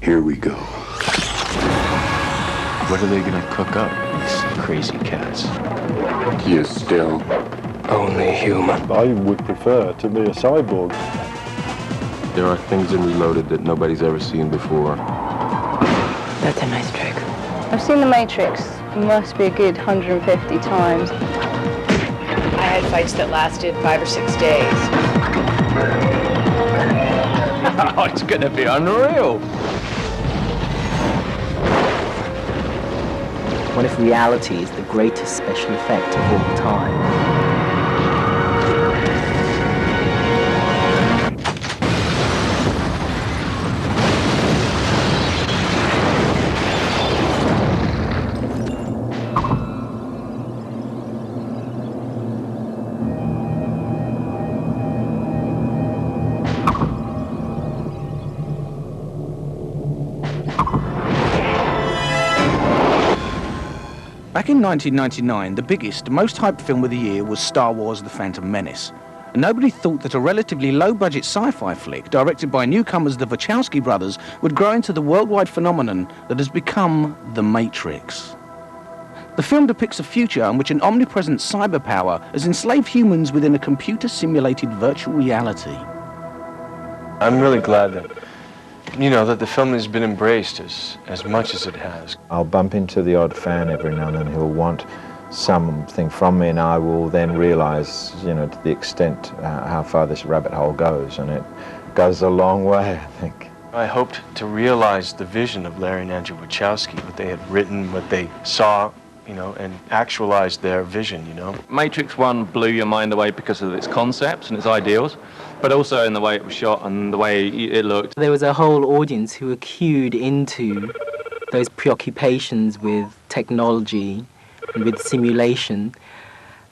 Here we go. What are they gonna cook up, these crazy cats? He is still only human. I would prefer to be a cyborg. There are things in Reloaded that nobody's ever seen before. That's a nice trick. I've seen The Matrix, must be a good 150 times. I had fights that lasted 5 or 6 days. Oh, it's gonna be unreal. What if reality is the greatest special effect of all time? Back in 1999, the biggest, most hyped film of the year was Star Wars: The Phantom Menace. And nobody thought that a relatively low-budget sci-fi flick, directed by newcomers the Wachowski brothers, would grow into the worldwide phenomenon that has become The Matrix. The film depicts a future in which an omnipresent cyber power has enslaved humans within a computer-simulated virtual reality. I'm really glad that, that the film has been embraced as much as it has. I'll bump into the odd fan every now and then who'll want something from me, and I will then realise, to the extent how far this rabbit hole goes, and it goes a long way, I think. I hoped to realise the vision of Larry and Andrew Wachowski, what they had written, what they saw, and actualised their vision, Matrix 1 blew your mind away because of its concepts and its ideals, but also in the way it was shot and the way it looked. There was a whole audience who were cued into those preoccupations with technology and with simulation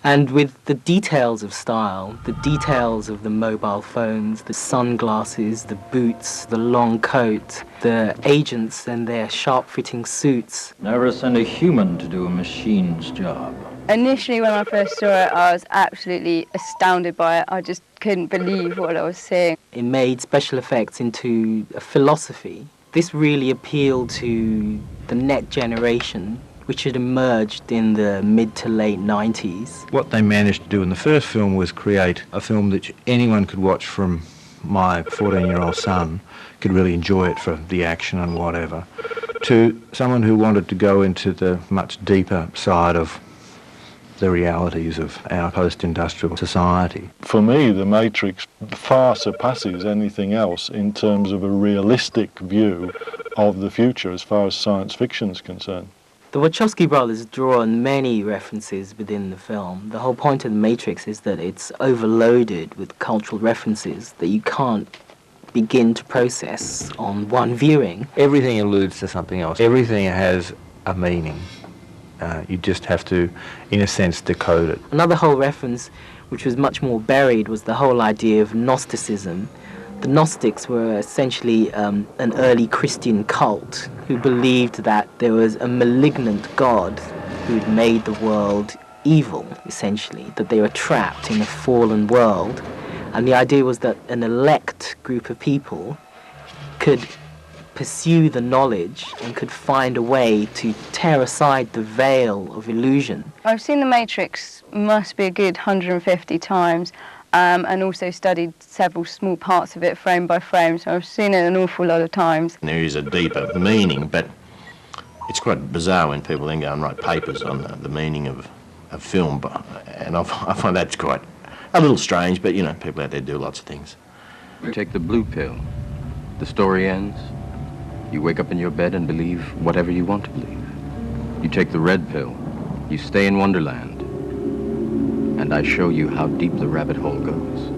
and with the details of style, the details of the mobile phones, the sunglasses, the boots, the long coat, the agents and their sharp-fitting suits. Never send a human to do a machine's job. Initially, when I first saw it, I was absolutely astounded by it. I just couldn't believe what I was seeing. It made special effects into a philosophy. This really appealed to the next generation, which had emerged in the mid to late 90s. What they managed to do in the first film was create a film that anyone could watch, from my 14-year-old son, could really enjoy it for the action and whatever, to someone who wanted to go into the much deeper side of the realities of our post-industrial society. For me, The Matrix far surpasses anything else in terms of a realistic view of the future as far as science fiction is concerned. The Wachowski brothers draw on many references within the film. The whole point of The Matrix is that it's overloaded with cultural references that you can't begin to process on one viewing. Everything alludes to something else. Everything has a meaning. You just have to, in a sense, decode it. Another whole reference, which was much more buried, was the whole idea of Gnosticism. The Gnostics were essentially an early Christian cult who believed that there was a malignant God who had made the world evil, essentially, that they were trapped in a fallen world. And the idea was that an elect group of people could pursue the knowledge and could find a way to tear aside the veil of illusion. I've seen The Matrix, must be a good 150 times, and also studied several small parts of it frame by frame, so I've seen it an awful lot of times. There is a deeper meaning, but it's quite bizarre when people then go and write papers on the meaning of film, and I find that's quite a little strange, but people out there do lots of things. You take the blue pill, the story ends. You wake up in your bed and believe whatever you want to believe. You take the red pill, you stay in Wonderland, and I show you how deep the rabbit hole goes.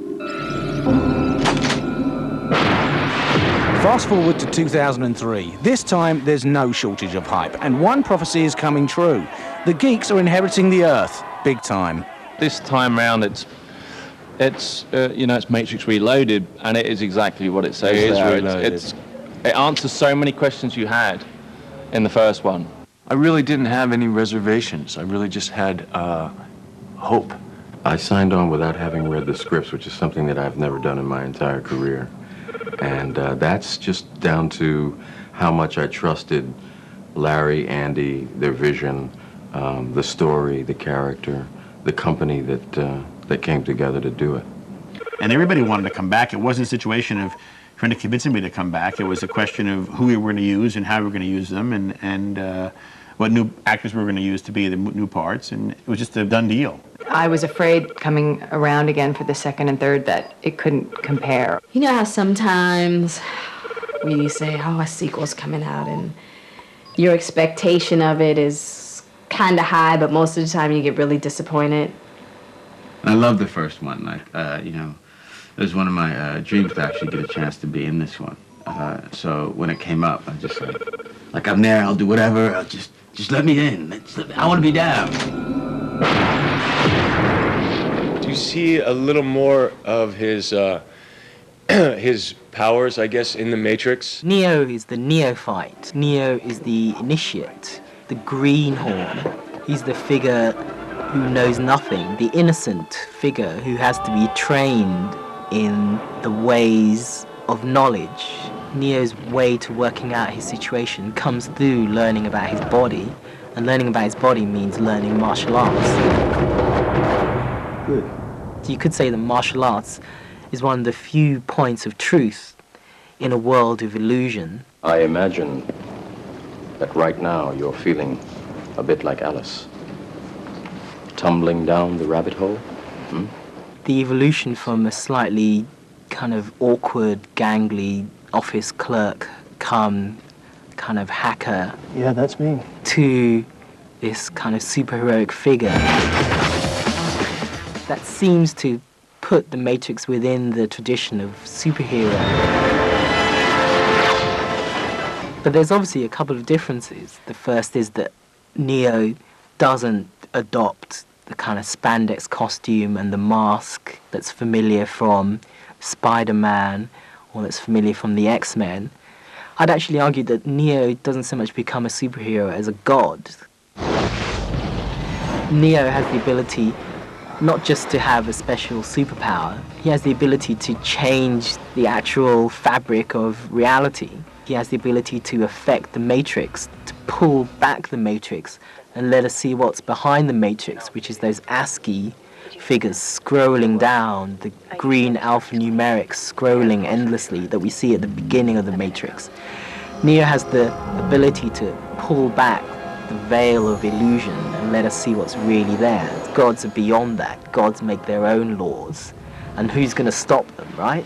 Fast forward to 2003. This time, there's no shortage of hype, and one prophecy is coming true. The geeks are inheriting the Earth, big time. This time round, it's Matrix Reloaded, and it is exactly what it says. It is there. Reloaded. It answers so many questions you had in the first one. I really didn't have any reservations. I really just had hope. I signed on without having read the scripts, which is something that I've never done in my entire career. And that's just down to how much I trusted Larry, Andy, their vision, the story, the character, the company that came together to do it. And everybody wanted to come back. It wasn't a situation of trying to convince anybody to come back. It was a question of who we were going to use and how we were going to use them, and what new actors we were going to use to be the new parts, and it was just a done deal. I was afraid coming around again for the second and third that it couldn't compare. You know how sometimes we say, oh, a sequel's coming out, and your expectation of it is kind of high, but most of the time you get really disappointed. I love the first one. You know, it was one of my dreams to actually get a chance to be in this one. So when it came up, I just like I'm there, I'll do whatever, I'll just let me in. I want to be down. Do you see a little more of his his powers, I guess, in the Matrix? Neo is the neophyte. Neo is the initiate, the greenhorn. He's the figure who knows nothing, the innocent figure who has to be trained in the ways of knowledge. Neo's way to working out his situation comes through learning about his body, and learning about his body means learning martial arts. Good. So you could say that martial arts is one of the few points of truth in a world of illusion. I imagine that right now you're feeling a bit like Alice. Tumbling down the rabbit hole? Hmm? The evolution from a slightly kind of awkward, gangly office clerk come kind of hacker. Yeah, that's me. To this kind of superheroic figure that seems to put the Matrix within the tradition of superhero. But there's obviously a couple of differences. The first is that Neo doesn't adopt the kind of spandex costume and the mask that's familiar from Spider-Man or that's familiar from the X-Men. I'd actually argue that Neo doesn't so much become a superhero as a god. Neo has the ability not just to have a special superpower, he has the ability to change the actual fabric of reality. He has the ability to affect the Matrix, to pull back the Matrix and let us see what's behind the Matrix, which is those ASCII figures scrolling down, the green alphanumerics scrolling endlessly that we see at the beginning of the Matrix. Neo has the ability to pull back the veil of illusion and let us see what's really there. Gods are beyond that. Gods make their own laws. And who's going to stop them, right?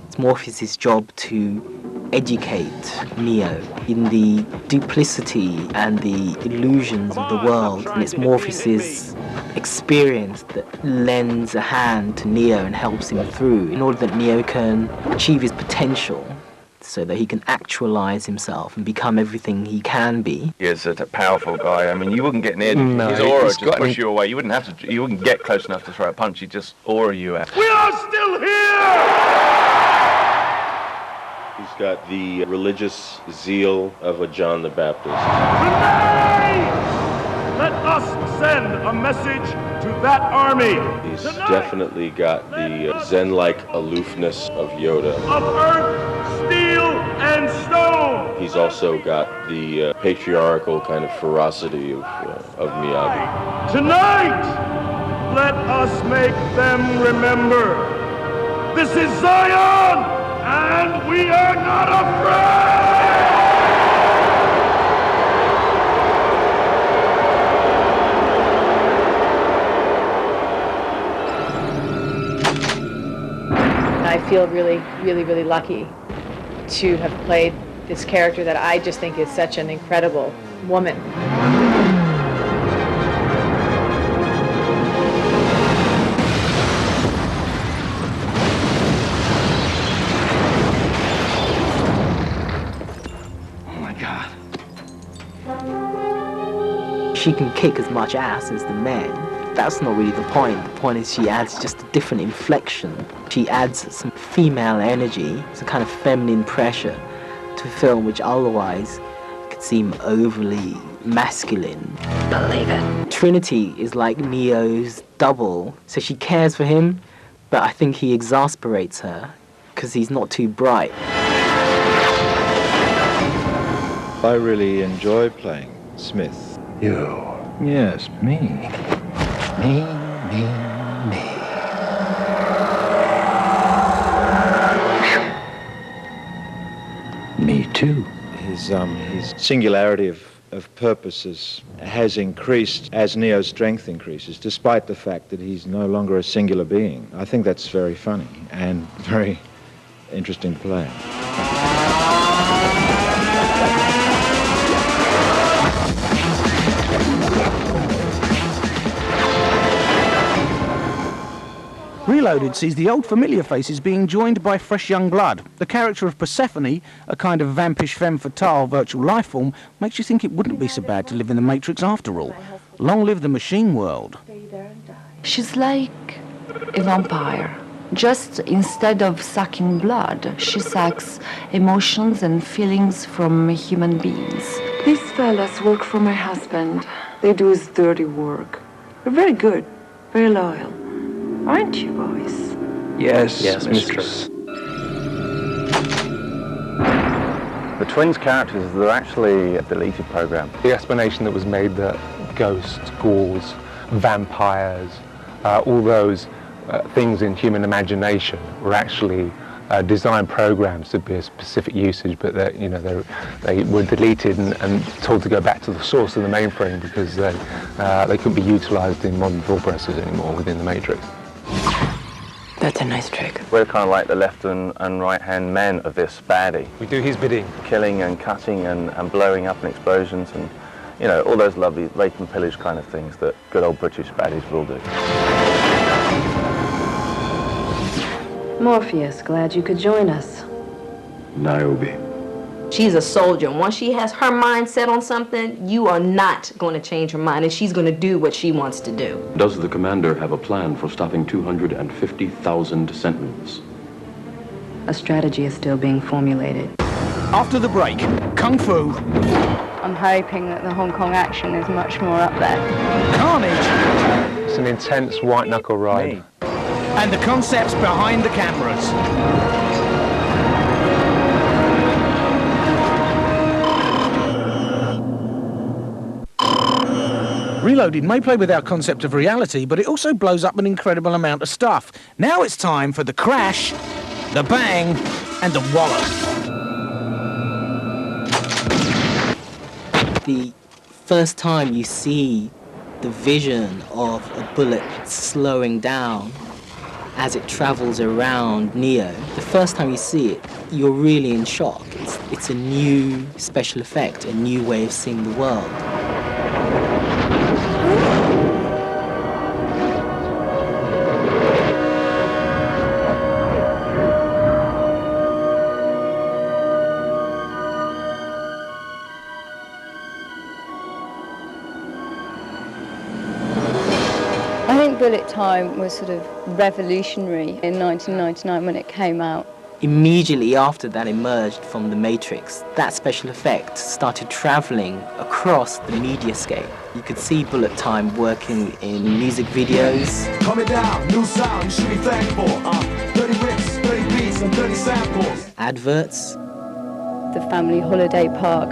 It's Morpheus' job to educate Neo in the duplicity and the illusions of the world, and it's Morpheus' experience that lends a hand to Neo and helps him through in order that Neo can achieve his potential so that he can actualize himself and become everything he can be. He is a powerful guy. I mean, you wouldn't get near No, his aura he's just push you away. You wouldn't have to. You wouldn't get close enough to throw a punch. He'd just aura you out. We are still here! He's got the religious zeal of a John the Baptist. Tonight, let us send a message to that army. He's definitely got the Zen-like aloofness of Yoda. Of earth, steel, and stone. He's also got the patriarchal kind of ferocity of Miyagi. Tonight, let us make them remember. This is Zion! And we are not afraid! I feel really, really, really lucky to have played this character that I just think is such an incredible woman. She can kick as much ass as the men. That's not really the point. The point is she adds just a different inflection. She adds some female energy, some kind of feminine pressure to a film which otherwise could seem overly masculine. Believe it. Trinity is like Neo's double. So she cares for him, but I think he exasperates her because he's not too bright. I really enjoy playing Smith. You? Yes, me. Me. Me too. His singularity of purposes has increased as Neo's strength increases, despite the fact that he's no longer a singular being. I think that's very funny and very interesting to play. Reloaded sees the old familiar faces being joined by fresh young blood. The character of Persephone, a kind of vampish femme fatale virtual life form, makes you think it wouldn't be so bad to live in the Matrix after all. Long live the machine world. She's like a vampire. Just instead of sucking blood, she sucks emotions and feelings from human beings. These fellas work for my husband. They do his dirty work. They're very good, very loyal. Aren't you, boys? Yes, mistress. The twins' characters, they're actually a deleted program. The explanation that was made that ghosts, ghouls, vampires, all those things in human imagination were actually design programs to be a specific usage, but that they were deleted and told to go back to the source of the mainframe because they couldn't be utilized in modern thought processors anymore within the Matrix. That's a nice trick. We're kind of like the left and right-hand men of this baddie. We do his bidding. Killing and cutting and blowing up and explosions and, all those lovely rape and pillage kind of things that good old British baddies will do. Morpheus, glad you could join us. Niobe. She's a soldier. Once she has her mind set on something, you are not going to change her mind, and she's going to do what she wants to do. Does the commander have a plan for stopping 250,000 sentinels? A strategy is still being formulated. After the break, Kung Fu. I'm hoping that the Hong Kong action is much more up there. Carnage. It's an intense white-knuckle ride. And the concepts behind the cameras. Reloaded may play with our concept of reality, but it also blows up an incredible amount of stuff. Now it's time for the crash, the bang, and the wallop. The first time you see the vision of a bullet slowing down as it travels around Neo, the first time you see it, you're really in shock. It's a new special effect, a new way of seeing the world. I think Bullet Time was sort of revolutionary in 1999 when it came out. Immediately after that emerged from the Matrix, that special effect started traveling across the mediascape. You could see Bullet Time working in music videos. Coming down, new sound, you should be thankful. 30 rips, 30 beats, and 30 samples. Adverts. The family holiday park.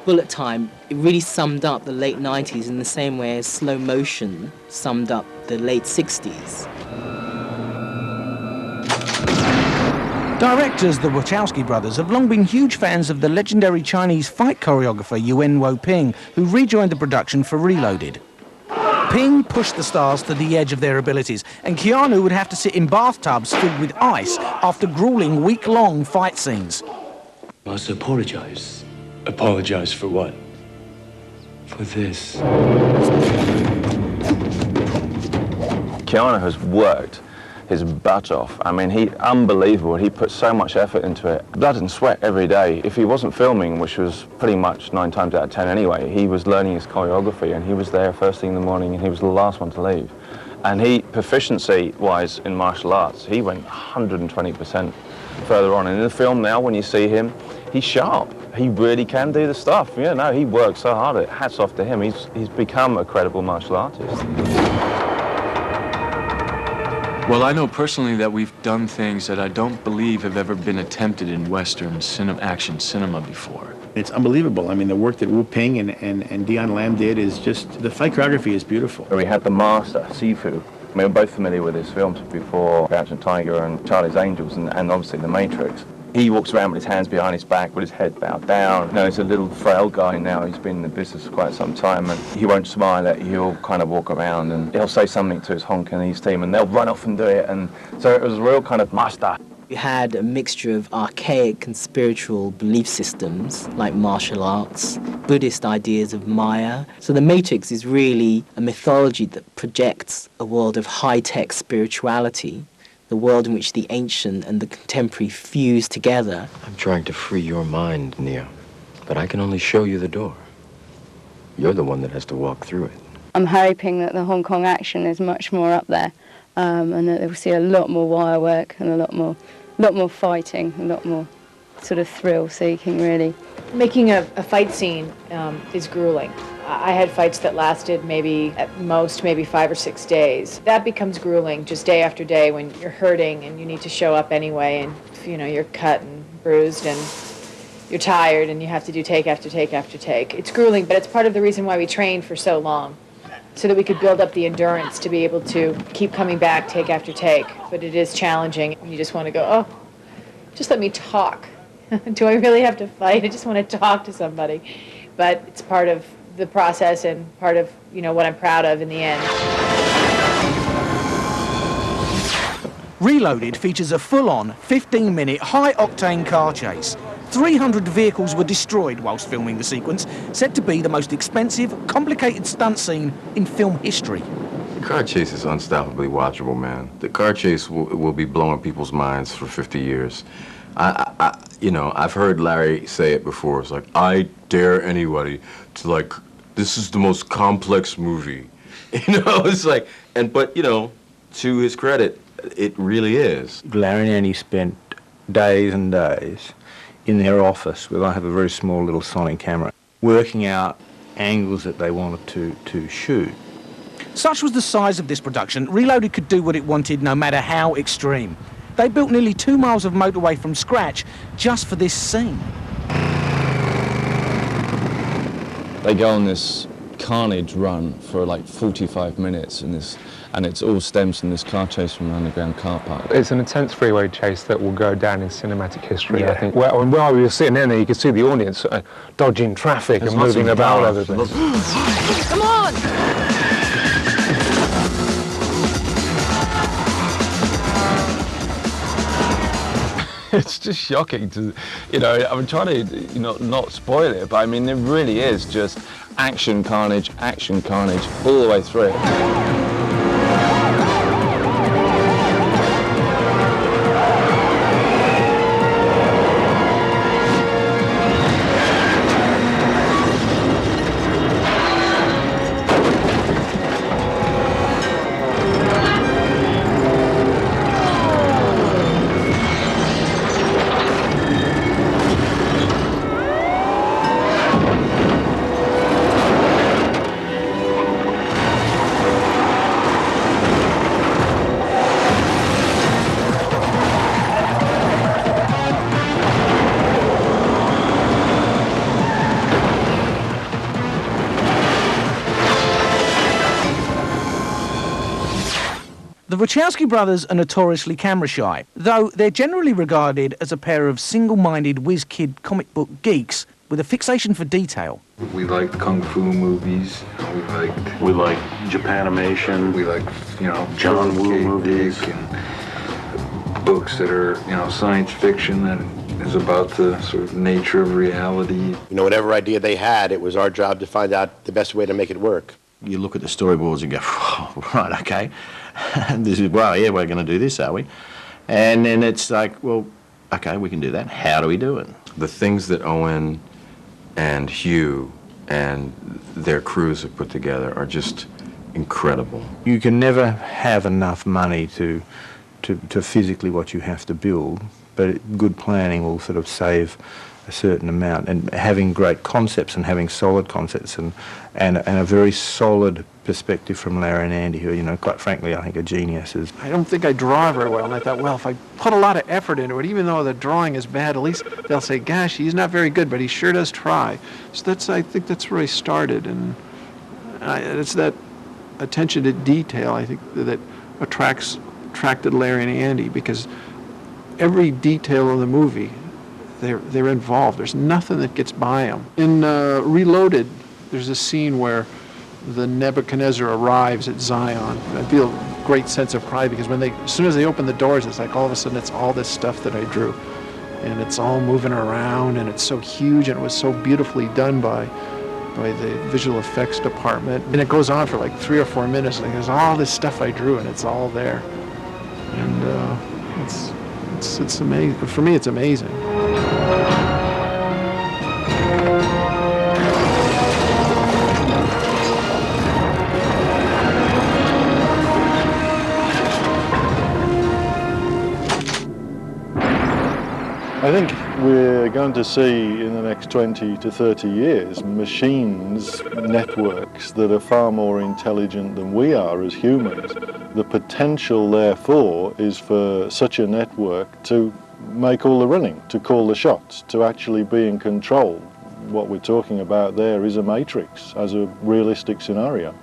Bullet Time, it really summed up the late 90s in the same way as slow motion summed up the late 60s. Directors, the Wachowski brothers, have long been huge fans of the legendary Chinese fight choreographer Yuen Wo-ping, who rejoined the production for Reloaded. Ping pushed the stars to the edge of their abilities, and Keanu would have to sit in bathtubs filled with ice after grueling week-long fight scenes. I must apologize. Apologize for what? For this. Keanu has worked his butt off. I mean, unbelievable. He put so much effort into it. Blood and sweat every day. If he wasn't filming, which was pretty much 9 times out of 10 anyway, he was learning his choreography, and he was there first thing in the morning, and he was the last one to leave. And proficiency-wise in martial arts, he went 120% further on. And in the film now, when you see him, he's sharp. he really can do the stuff. Yeah, no, he works so hard at it. Hats off to him. He's become a credible martial artist. Well, I know personally that we've done things that I don't believe have ever been attempted in Western action cinema before. It's unbelievable. I mean, the work that Wu Ping and Dion Lam did is just, the fight choreography is beautiful. We had the master, Sifu. I mean, we're both familiar with his films before Crouching Tiger and Charlie's Angels and obviously The Matrix. He walks around with his hands behind his back, with his head bowed down. You know, he's a little frail guy now. He's been in the business for quite some time, and he won't smile at you. He'll kind of walk around and he'll say something to his Hongkongese team, and they'll run off and do it. And so it was a real kind of master. We had a mixture of archaic and spiritual belief systems, like martial arts, Buddhist ideas of Maya. So The Matrix is really a mythology that projects a world of high-tech spirituality, the world in which the ancient and the contemporary fuse together. I'm trying to free your mind, Neo, but I can only show you the door. You're the one that has to walk through it. I'm hoping that the Hong Kong action is much more up there, and that we'll see a lot more wire work and a lot more fighting, a lot more sort of thrill-seeking, really. Making a fight scene is grueling. I had fights that lasted maybe, at most, maybe 5 or 6 days. That becomes grueling just day after day when you're hurting and you need to show up anyway, and you know, you're cut and bruised and you're tired and you have to do take after take after take. It's grueling, but it's part of the reason why we trained for so long, so that we could build up the endurance to be able to keep coming back take after take. But it is challenging. You just want to go, oh, just let me talk. Do I really have to fight? I just want to talk to somebody. But it's part of the process and part of, you know, what I'm proud of in the end. Reloaded features a full-on, 15-minute, high-octane car chase. 300 vehicles were destroyed whilst filming the sequence, said to be the most expensive, complicated stunt scene in film history. The car chase is unstoppably watchable, man. The car chase will be blowing people's minds for 50 years. You know, I've heard Larry say it before. It's like, I dare anybody to, like, this is the most complex movie. You know, it's like, but, you know, to his credit, it really is. Larry and Annie spent days and days in their office, where they have a very small little Sonic camera, working out angles that they wanted to shoot. Such was the size of this production, Reloaded could do what it wanted no matter how extreme. They built nearly 2 miles of motorway from scratch just for this scene. They go on this carnage run for like 45 minutes and it all stems from this car chase from an underground car park. It's an intense freeway chase that will go down in cinematic history, I think. While we were sitting in there, you could see the audience dodging traffic and moving about over things. Come on! It's just shocking to, you know, I'm trying to, you know, not spoil it, but I mean, it really is just action carnage, all the way through it. The Wachowski brothers are notoriously camera shy, though they're generally regarded as a pair of single-minded whiz-kid comic book geeks with a fixation for detail. We liked kung fu movies. We liked Japanimation. We liked, you know, John Woo movies and books that are, you know, science fiction that is about the sort of nature of reality. You know, whatever idea they had, it was our job to find out the best way to make it work. You look at the storyboards and go, oh, right, okay. This is, well, yeah, we're going to do this, are we? And then it's like, well, okay, we can do that. How do we do it? The things that Owen and Hugh and their crews have put together are just incredible. You can never have enough money to physically what you have to build, but good planning will sort of save a certain amount, and having great concepts and having solid concepts and a very solid perspective from Larry and Andy, who, you know, quite frankly, I think are geniuses. I don't think I draw very well, and I thought, well, if I put a lot of effort into it, even though the drawing is bad, at least they'll say, gosh, he's not very good, but he sure does try. So I think that's where I started, and it's that attention to detail, I think, that attracted Larry and Andy, because every detail of the movie, they're involved. There's nothing that gets by them. In Reloaded, there's a scene where the Nebuchadnezzar arrives at Zion. I feel a great sense of pride, because as soon as they open the doors, it's like all of a sudden it's all this stuff that I drew, and it's all moving around, and it's so huge, and it was so beautifully done by the visual effects department. And it goes on for like 3 or 4 minutes, and there's all this stuff I drew, and it's all there, and it's amazing. For me, it's amazing. I think we're going to see in the next 20 to 30 years machines, networks that are far more intelligent than we are as humans. The potential, therefore, is for such a network to make all the running, to call the shots, to actually be in control. What we're talking about there is a matrix as a realistic scenario.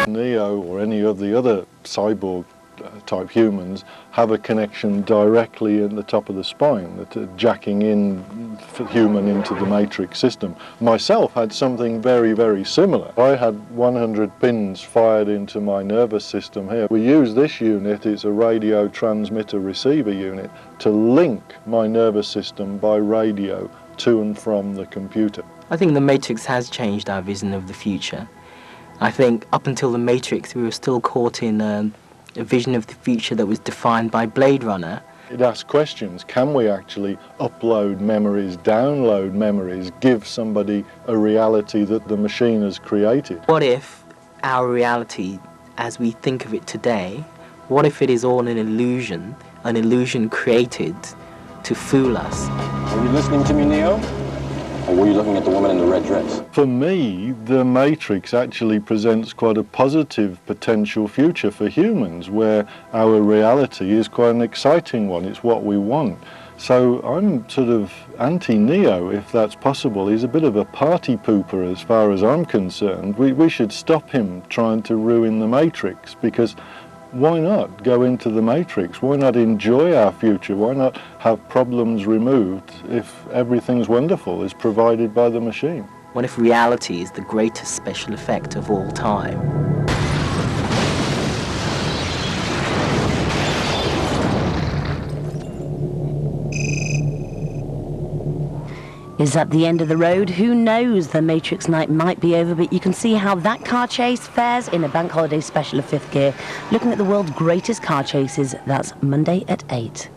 Neo or any of the other cyborg type humans have a connection directly at the top of the spine, that are jacking in human into the matrix system. Myself had something very, very similar. I had 100 pins fired into my nervous system here. We use this unit, it's a radio transmitter receiver unit, to link my nervous system by radio to and from the computer. I think the Matrix has changed our vision of the future. I think up until the Matrix we were still caught in a vision of the future that was defined by Blade Runner. It asks questions. Can we actually upload memories, download memories, give somebody a reality that the machine has created? What if our reality, as we think of it today, what if it is all an illusion created to fool us? Are you listening to me, Neo? Or were you looking at the woman in the red dress? For me, the Matrix actually presents quite a positive potential future for humans, where our reality is quite an exciting one. It's what we want. So I'm sort of anti-Neo, if that's possible. He's a bit of a party pooper as far as I'm concerned. We should stop him trying to ruin the Matrix, because why not go into the Matrix? Why not enjoy our future? Why not have problems removed if everything's wonderful is provided by the machine? What if reality is the greatest special effect of all time? Is that the end of the road? Who knows? The Matrix night might be over, but you can see how that car chase fares in a Bank Holiday special of 5th Gear, looking at the world's greatest car chases. That's Monday at 8.